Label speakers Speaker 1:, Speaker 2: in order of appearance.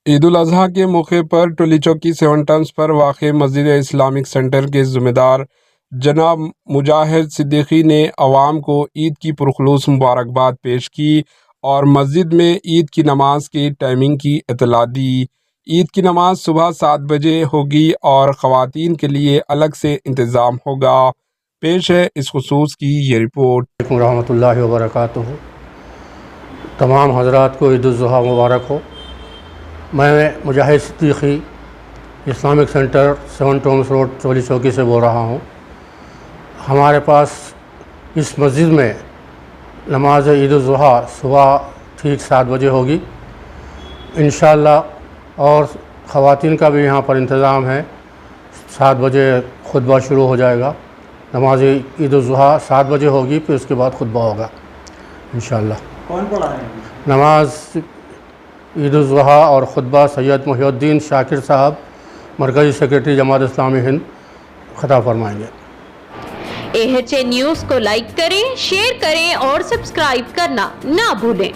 Speaker 1: عید الاضحیٰ کے موقع پر ٹولی چوکی 7 ٹنز پر واقع مسجد اسلامک سینٹر کے ذمہ دار جناب مجاہد صدیقی نے عوام کو عید کی پرخلوص مبارکباد پیش کی اور مسجد میں عید کی نماز کی ٹائمنگ کی اطلاع دی۔ عید کی نماز صبح 7 بجے ہوگی اور خواتین کے لیے الگ سے انتظام ہوگا۔ پیش ہے اس خصوص کی یہ رپورٹ۔
Speaker 2: علیکم ورحمۃ اللہ وبرکاتہ۔ تمام حضرات کو عید الاضحیٰ مبارک ہو۔ میں مجاہد صدیقی اسلامک سینٹر 7 ٹنز روڈ ٹولی چوکی سے بول رہا ہوں۔ ہمارے پاس اس مسجد میں نماز عید الاضحیٰ صبح ٹھیک 7 بجے ہوگی انشاءاللہ، اور خواتین کا بھی یہاں پر انتظام ہے۔ 7 بجے خطبہ شروع ہو جائے گا۔ نماز عید الاضحیٰ 7 بجے ہوگی، پھر اس کے بعد خطبہ ہوگا انشاءاللہ۔
Speaker 3: کون پڑھا رہے ہیں؟
Speaker 2: نماز عید الاضحیٰ اور خطبہ سید محی الدین شاکر صاحب، مرکزی سیکریٹری جماعت اسلامی ہند، خطاب فرمائیں گے۔
Speaker 4: AHA نیوز کو لائک کریں، شیئر کریں اور سبسکرائب کرنا نہ بھولیں۔